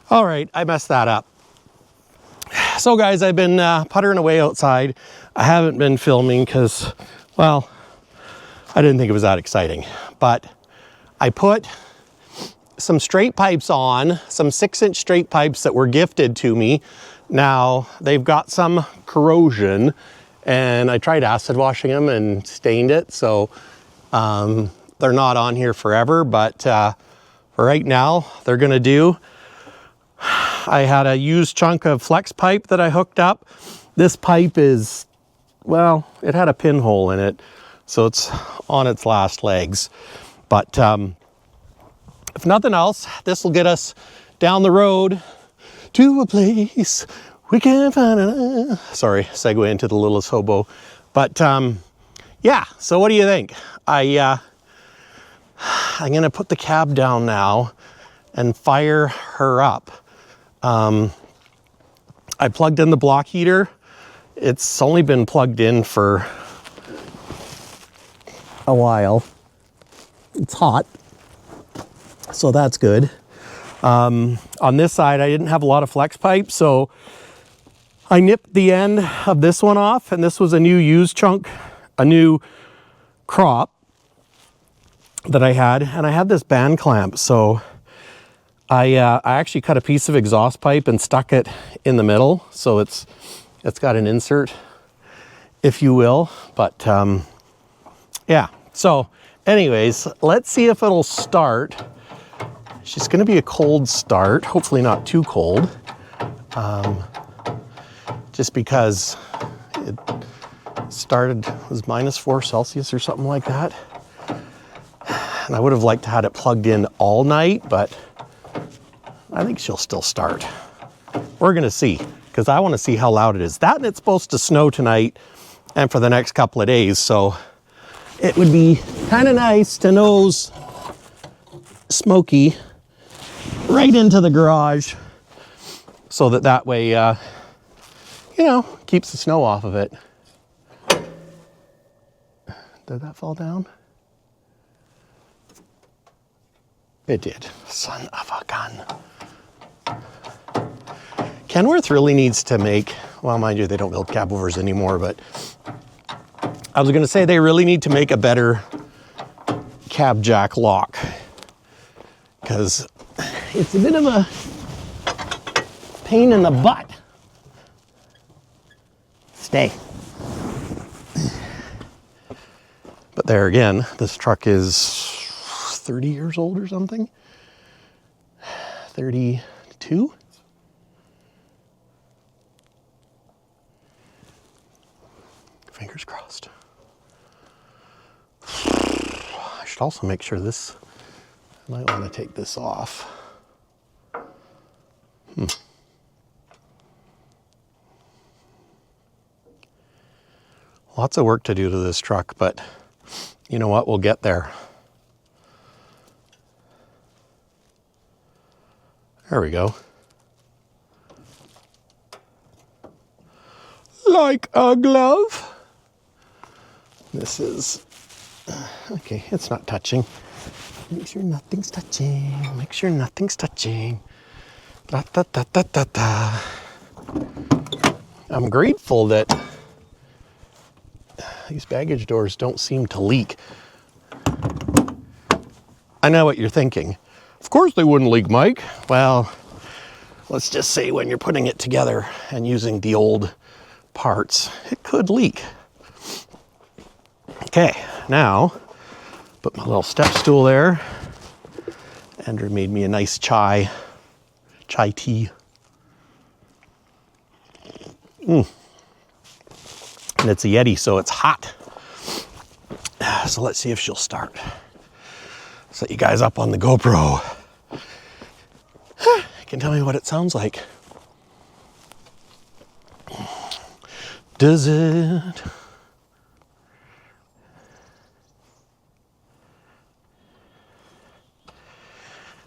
All right, I messed that up. So guys, I've been puttering away outside. I haven't been filming because, well, I didn't think it was that exciting. But I put some straight pipes on, some 6-inch straight pipes that were gifted to me. Now, they've got some corrosion, and I tried acid washing them and stained it, so they're not on here forever, but for right now, they're gonna do. I had a used chunk of flex pipe that I hooked up. This pipe is, well, it had a pinhole in it, so it's on its last legs. But if nothing else, this will get us down the road to a place we can find a... Sorry, segue into the littlest hobo. But yeah, so what do you think? I'm gonna put the cab down now and fire her up. I plugged in the block heater. It's only been plugged in for a while. It's hot, so that's good. On this side, I didn't have a lot of flex pipe, so I nipped the end of this one off, and this was a new used chunk, a new crop that I had, and I had this band clamp, so I actually cut a piece of exhaust pipe and stuck it in the middle, so it's got an insert, if you will. But yeah, so anyways, let's see if it'll start. It's going to be a cold start, hopefully not too cold, just because it started, it was -4 Celsius or something like that, and I would have liked to have it plugged in all night, but I think she'll still start. We're gonna see, because I want to see how loud it is. That, and it's supposed to snow tonight and for the next couple of days, so it would be kind of nice to nose Smokey right into the garage, so that way, you know, keeps the snow off of it. Did that fall down? It did. Son of a gun. Kenworth really needs to make, well, mind you, they don't build Cabovers anymore, but I was going to say they really need to make a better cab jack lock, because it's a bit of a pain in the butt. Stay. But there again, this truck is 30 years old or something. 32? Fingers crossed. I should also make sure this, I might want to take this off. Lots of work to do to this truck, but you know what? We'll get there. There we go. Like a glove. This is, okay, it's not touching. Make sure nothing's touching. Make sure nothing's touching. Da, da, da, da, da, da. I'm grateful that these baggage doors don't seem to leak. I know what you're thinking. Of course they wouldn't leak, Mike. Well, let's just say when you're putting it together and using the old parts, it could leak. Okay, now put my little step stool there. Andrew made me a nice chai tea. And it's a Yeti, so it's hot. So let's see if she'll start. Set you guys up on the GoPro. You can tell me what it sounds like. Does it?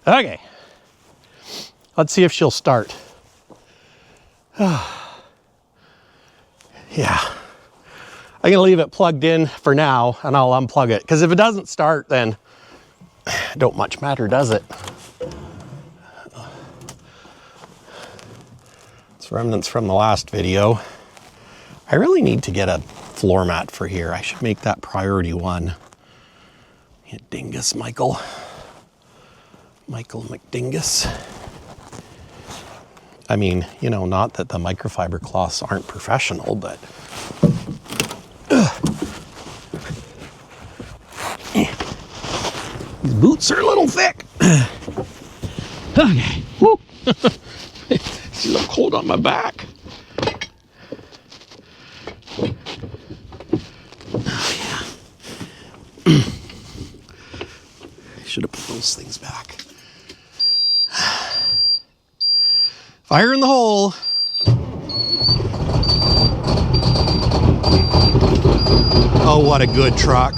Okay. Let's see if she'll start. Yeah. I'm gonna leave it plugged in for now and I'll unplug it. Because if it doesn't start, then it don't much matter, does it? It's remnants from the last video. I really need to get a floor mat for here. I should make that priority one. You dingus, Michael. Michael McDingus. I mean, you know, not that the microfiber cloths aren't professional, but these boots are a little thick. Okay. Woo. It's a little cold on my back. Oh, yeah. I should have put those things back. Fire in the hole. Oh, what a good truck.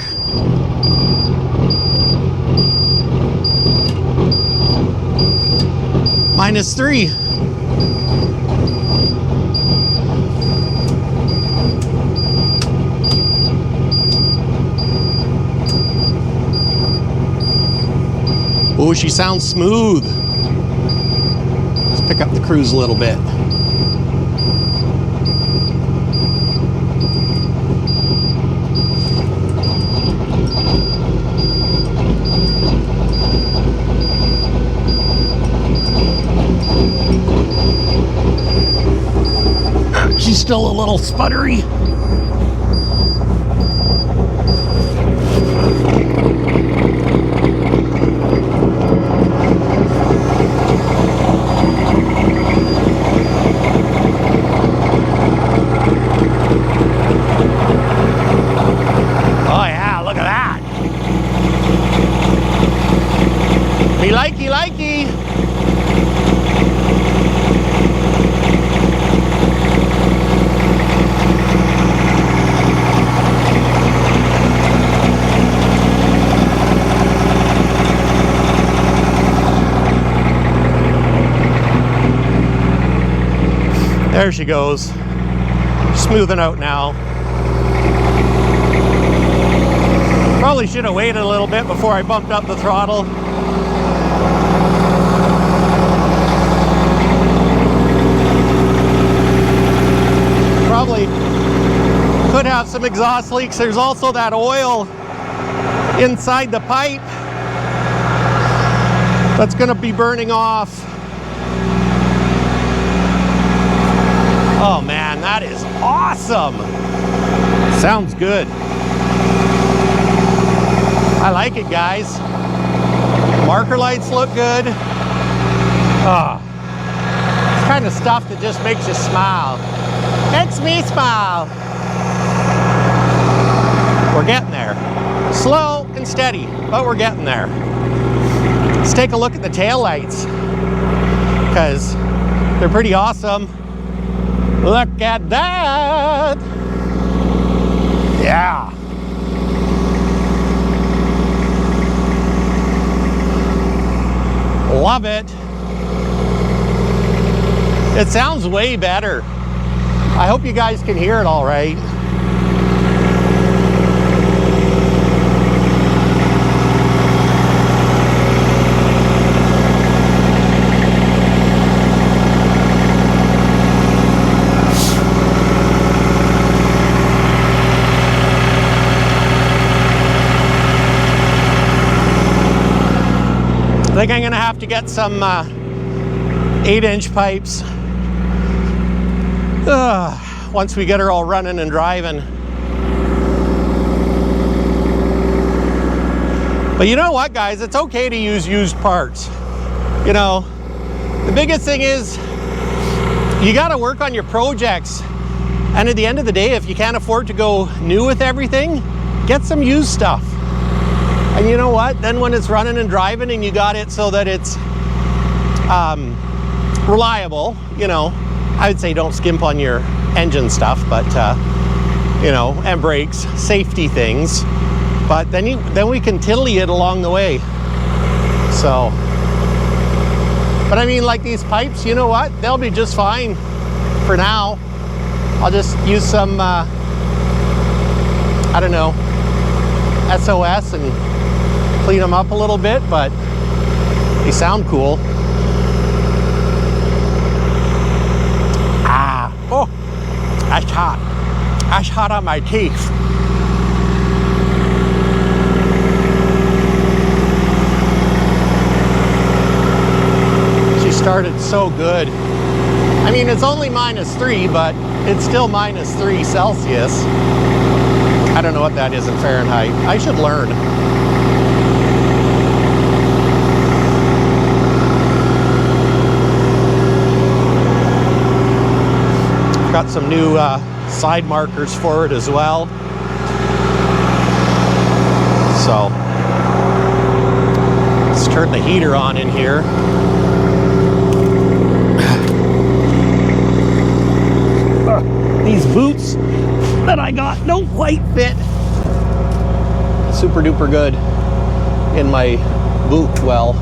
-3. Oh, she sounds smooth. Let's pick up the cruise a little bit. She's still a little sputtery. Likey. There she goes. Smoothing out now. Probably should have waited a little bit before I bumped up the throttle. Probably could have some exhaust leaks. There's also that oil inside the pipe that's going to be burning off. Oh man, that is awesome. Sounds good. I like it, guys. Marker lights look good. Ah, it's kind of stuff that just makes you smile. Makes me smile. We're getting there. Slow and steady, but we're getting there. Let's take a look at the tail lights, because they're pretty awesome. Look at that. Yeah. Love it. It sounds way better. I hope you guys can hear it all right. I think I'm gonna have to get some 8-inch pipes once we get her all running and driving. But you know what, guys? It's okay to use used parts. You know, the biggest thing is you gotta work on your projects. And at the end of the day, if you can't afford to go new with everything, get some used stuff. And you know what? Then when it's running and driving and you got it so that it's reliable, you know, I would say don't skimp on your engine stuff, but you know, and brakes, safety things. But then we can tiddly it along the way. So But I mean, like these pipes, you know what? They'll be just fine for now. I'll just use some, I don't know, SOS and clean them up a little bit, but they sound cool. Oh, that's hot. That's hot on my teeth. She started so good. I mean, it's only -3, but it's still -3 Celsius. I don't know what that is in Fahrenheit. I should learn. Got some new side markers for it as well. So let's turn the heater on in here. These boots that I got don't quite fit super duper good in my boot well.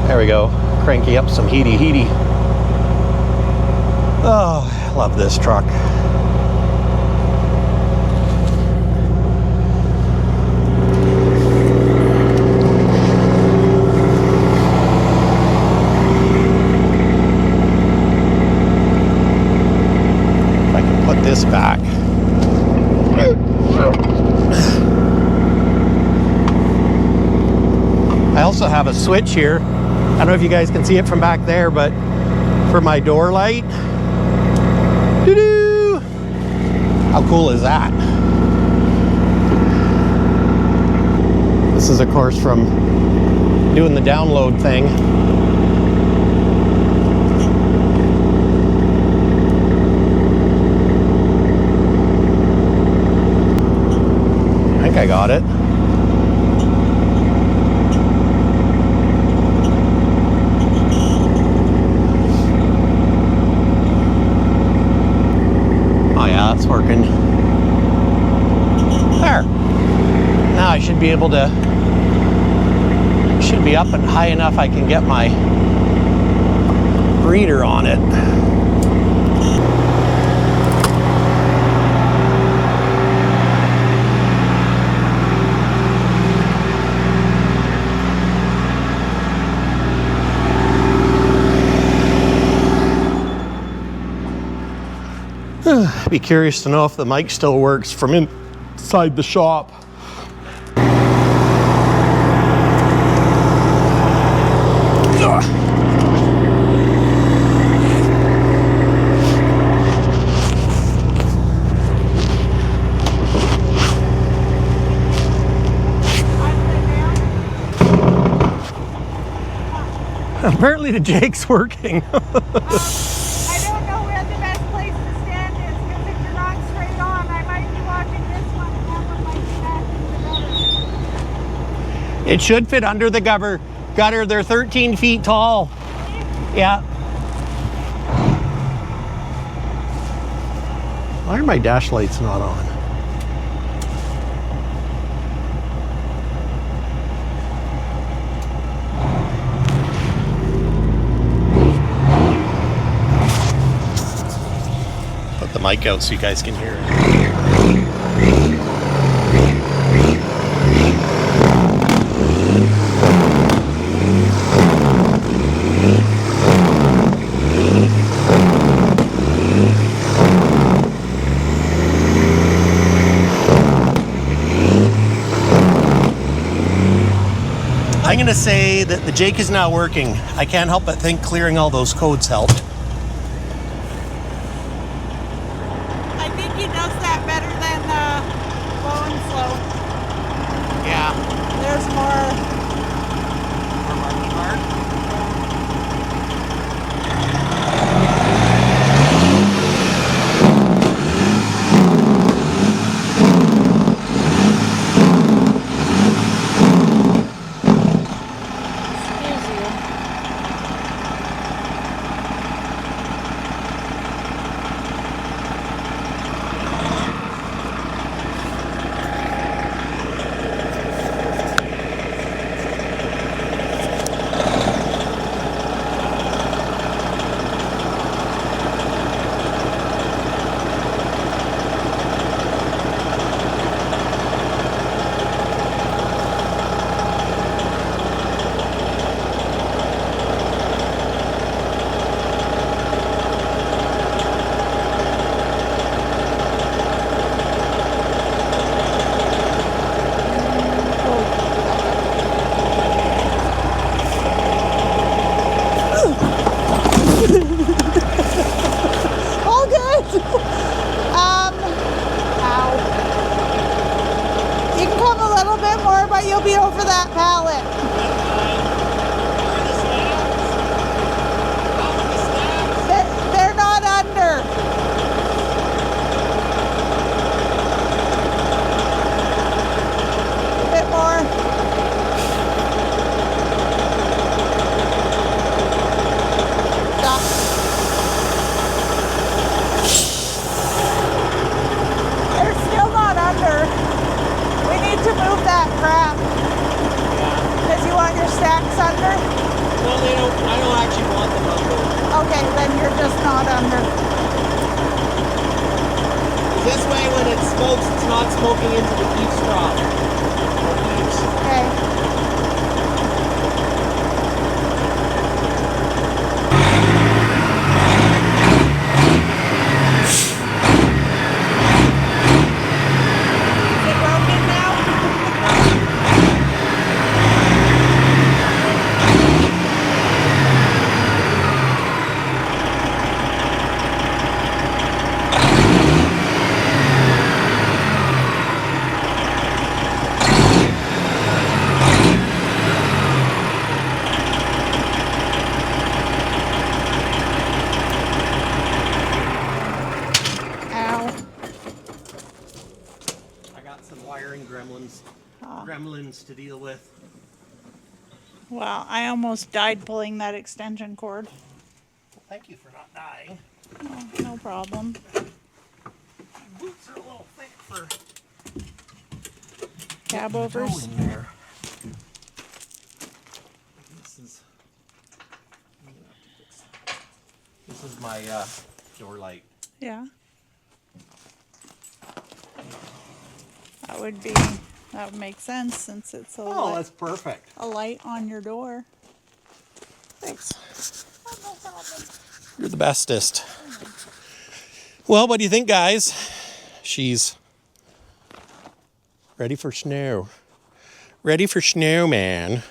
There we go. Cranky up some heaty. Oh, I love this truck. If I can put this back. I also have a switch here. I don't know if you guys can see it from back there, but for my door light. Doo-doo! How cool is that? This is, of course, from doing the download thing. I think I got it. It's working. There. Now I should be able to, should be up and high enough I can get my breeder on it. Be curious to know if the mic still works from inside the shop. Apparently the Jake's working. It should fit under the gutter. They're 13 feet tall. Yeah. Why are my dash lights not on? Put the mic out so you guys can hear it. I'm going to say that the Jake is now working. I can't help but think clearing all those codes helped. I think he does that better than low and slow. Yeah. There's more marking hard. over that pallet. They're not under. A bit more. Stop. They're still not under. We need to move that crap. Because you want your stacks under? Well, I don't actually want them under. Okay, then you're just not under. This way, when it smokes, it's not smoking into the eavesdrop. Okay. Is it broken now? Ow. I got some wiring gremlins to deal with. Well, I almost died pulling that extension cord. Thank you for not dying. Oh, no problem. My boots are a little thick for Cabovers. in there. This is my door light. Yeah. That would make sense since it's Oh, that's perfect. a light on your door. Thanks. Oh, no problem. You're the bestest. Well, what do you think, guys? She's ready for snow. Ready for snow, man.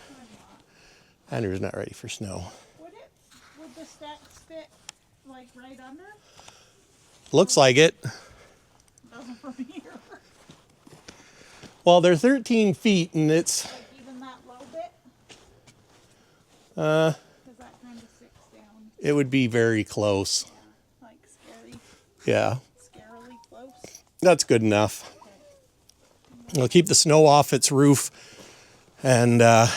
Andrew's not ready for snow. Would the stacks fit like right under? Looks like it. Doesn't from here. Well, they're 13 feet, and it's Like even that low bit? uh, Because that kind of sticks down. it would be very close. Yeah, like Yeah, scarily close. that's good enough. It'll keep the snow off its roof, and yeah,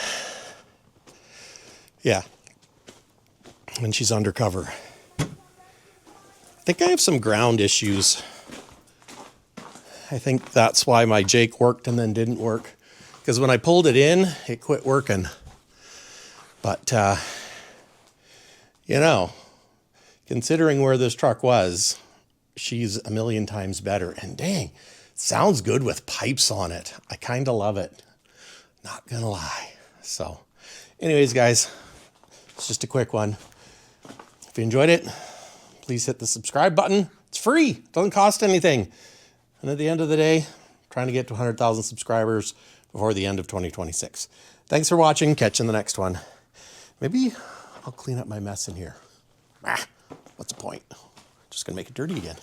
and she's undercover. I think I have some ground issues. I think that's why my Jake worked and then didn't work. Because when I pulled it in, it quit working. But, you know, considering where this truck was, she's a million times better. And dang, sounds good with pipes on it. I kind of love it. Not gonna lie. So, anyways, guys, it's just a quick one. If you enjoyed it, please hit the subscribe button. It's free. It doesn't cost anything. And at the end of the day, trying to get to 100,000 subscribers before the end of 2026. Thanks for watching. Catch you in the next one. Maybe I'll clean up my mess in here. What's the point? Just gonna make it dirty again.